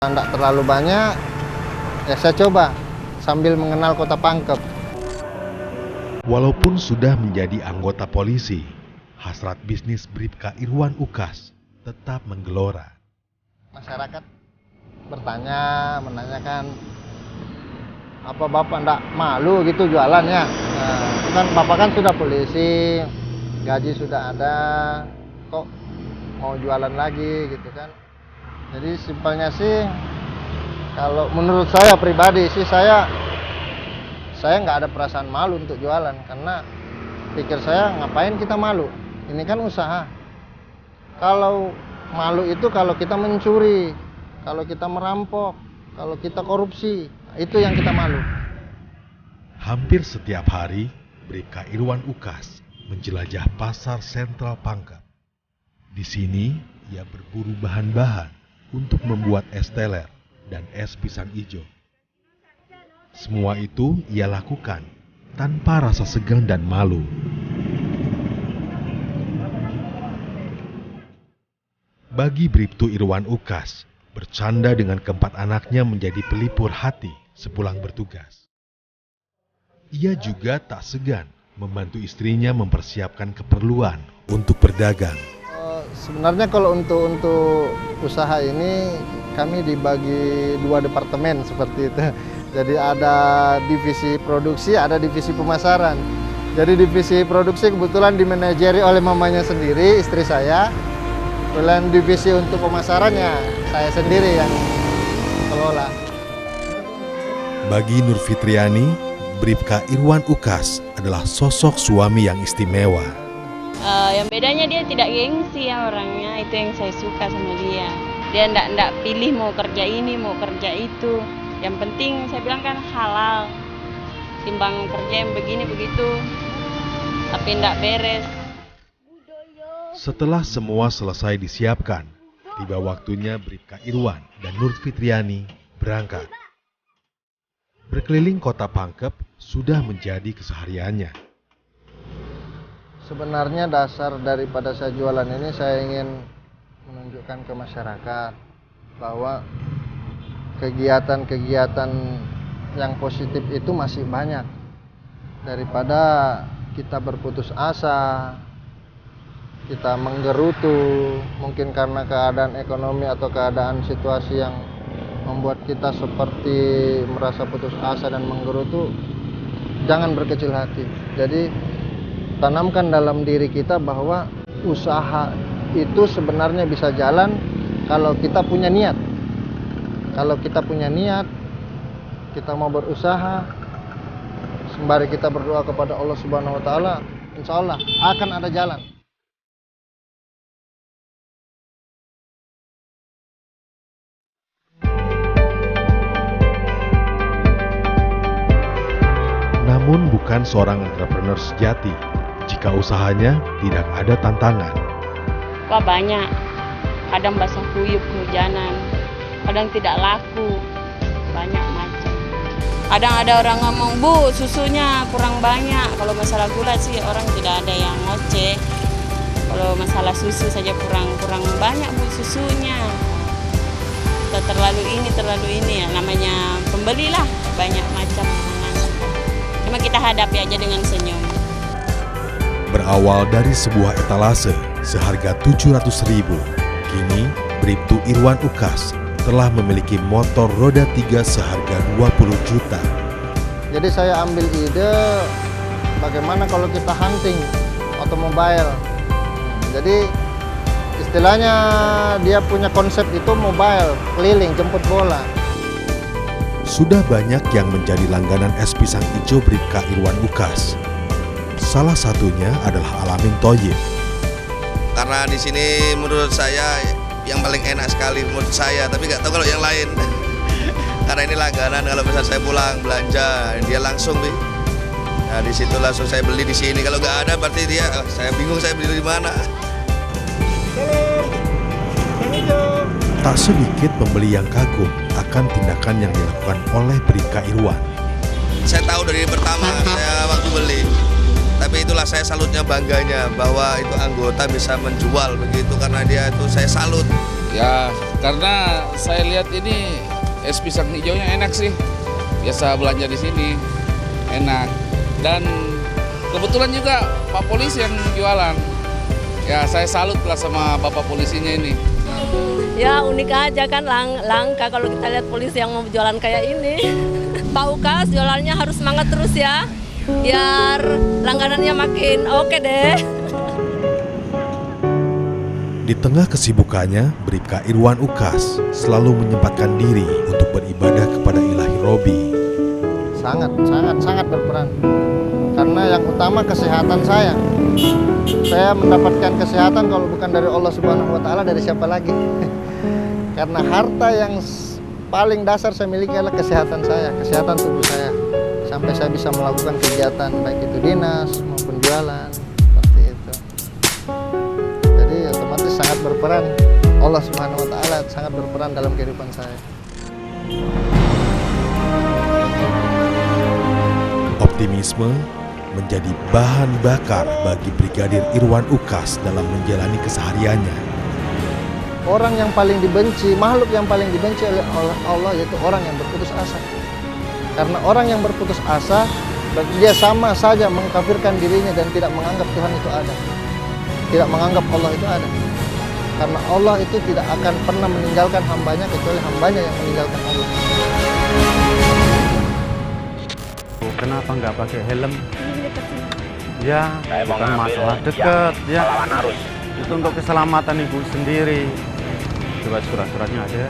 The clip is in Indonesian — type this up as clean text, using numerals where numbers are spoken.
Tidak terlalu banyak, ya saya coba sambil mengenal Kota Pangkep. Walaupun sudah menjadi anggota polisi, hasrat bisnis Bribka Irwan Ukas tetap menggelora. Masyarakat bertanya, menanyakan, apa Bapak enggak malu gitu jualannya? Nah, kan Bapak kan sudah polisi, gaji sudah ada, kok mau jualan lagi gitu kan? Jadi simpelnya sih, kalau menurut saya pribadi sih saya nggak ada perasaan malu untuk jualan, karena pikir saya ngapain kita malu? Ini kan usaha. Kalau malu itu kalau kita mencuri, kalau kita merampok, kalau kita korupsi, itu yang kita malu. Hampir setiap hari, Bribka Irwan Ukas menjelajah pasar sentral Pangkep. Di sini, ia berburu bahan-bahan untuk membuat es teler dan es pisang hijau. Semua itu ia lakukan tanpa rasa segan dan malu. Bagi Bribtu Irwan Ukas, bercanda dengan keempat anaknya menjadi pelipur hati sepulang bertugas. Ia juga tak segan membantu istrinya mempersiapkan keperluan untuk berdagang. Sebenarnya kalau untuk usaha ini kami dibagi 2 departemen seperti itu. Jadi ada divisi produksi, ada divisi pemasaran. Jadi divisi produksi kebetulan dimanajeri oleh mamanya sendiri, istri saya. Kemudian divisi untuk pemasarannya saya sendiri yang kelola. Bagi Nur Fitriani, Bribka Irwan Ukas adalah sosok suami yang istimewa. Yang bedanya dia tidak gengsi ya orangnya, itu yang saya suka sama dia. Dia enggak pilih mau kerja ini, mau kerja itu. Yang penting saya bilang kan halal. Timbang kerja yang begini begitu, tapi enggak beres. Setelah semua selesai disiapkan, tiba waktunya Bribka Irwan dan Nur Fitriani berangkat. Berkeliling Kota Pangkep sudah menjadi kesehariannya. Sebenarnya dasar daripada saya jualan ini, saya ingin menunjukkan ke masyarakat bahwa kegiatan-kegiatan yang positif itu masih banyak. Daripada kita berputus asa, kita menggerutu, mungkin karena keadaan ekonomi atau keadaan situasi yang membuat kita seperti merasa putus asa dan menggerutu, jangan berkecil hati. Jadi tanamkan dalam diri kita bahwa usaha itu sebenarnya bisa jalan kalau kita punya niat. Kalau kita punya niat, kita mau berusaha, sembari kita berdoa kepada Allah Subhanahu wa taala, insya Allah akan ada jalan. Namun bukan seorang entrepreneur sejati jika usahanya tidak ada tantangan. Wah banyak, kadang basah kuyup kehujanan, kadang tidak laku, banyak macam. Kadang ada orang ngomong, Bu susunya kurang banyak. Kalau masalah gula sih orang tidak ada yang ngoceh. Kalau masalah susu saja kurang banyak Bu susunya. Terlalu ini ya, namanya pembeli lah, banyak macam. Cuma kita hadapi aja dengan senyum. Berawal dari sebuah etalase seharga 700.000, kini Bribtu Irwan Ukas telah memiliki motor roda 3 seharga 20 juta. Jadi saya ambil ide bagaimana kalau kita hunting otomobil. Jadi istilahnya dia punya konsep itu mobile, keliling, jemput bola. Sudah banyak yang menjadi langganan es pisang hijau Bribka Irwan Ukas. Salah satunya adalah Alamin Thoyib. Karena di sini menurut saya yang paling enak sekali menurut saya, tapi nggak tahu kalau yang lain. Karena ini langganan, kalau misal saya pulang belanja, dia langsung nih. Nah di situ langsung saya beli di sini. Kalau nggak ada berarti dia, saya bingung saya beli di mana. Tak sedikit pembeli yang kagum akan tindakan yang dilakukan oleh Bribka Irwan. Saya tahu dari pertama saya waktu beli, Tapi itulah saya salutnya, bangganya bahwa itu anggota bisa menjual begitu, karena dia itu saya salut. Ya, karena saya lihat ini es pisang hijaunya enak sih. Biasa belanja di sini, enak. Dan kebetulan juga Pak Polisi yang jualan. Ya, saya salut lah sama Bapak Polisinya ini. Ya unik aja kan, langka kalau kita lihat polisi yang mau jualan kayak ini. Pak Ukas jualannya harus semangat terus ya, biar langganannya makin oke deh. Di tengah kesibukannya, Bribka Irwan Ukas selalu menyempatkan diri untuk beribadah kepada Ilahi Robi. Sangat berperan. Karena yang utama kesehatan saya. Saya mendapatkan kesehatan kalau bukan dari Allah Subhanahu wa taala, dari siapa lagi? Karena harta yang paling dasar saya miliki adalah kesehatan saya, kesehatan tubuh saya. Sampai saya bisa melakukan kegiatan baik itu dinas maupun jualan, seperti itu. Jadi otomatis sangat berperan, Allah Subhanahu wa taala sangat berperan dalam kehidupan saya. Optimisme menjadi bahan bakar bagi Brigadir Irwan Ukas dalam menjalani kesehariannya. Orang yang paling dibenci, makhluk yang paling dibenci oleh Allah yaitu orang yang berputus asa. Karena orang yang berputus asa, dia sama saja mengkafirkan dirinya dan tidak menganggap Tuhan itu ada. Tidak menganggap Allah itu ada. Karena Allah itu tidak akan pernah meninggalkan hambanya kecuali hambanya yang meninggalkan Allah. Kenapa nggak pakai helm? Ya, bukan masalah dekat, ya. Itu untuk keselamatan ibu sendiri. Coba surat-suratnya ada.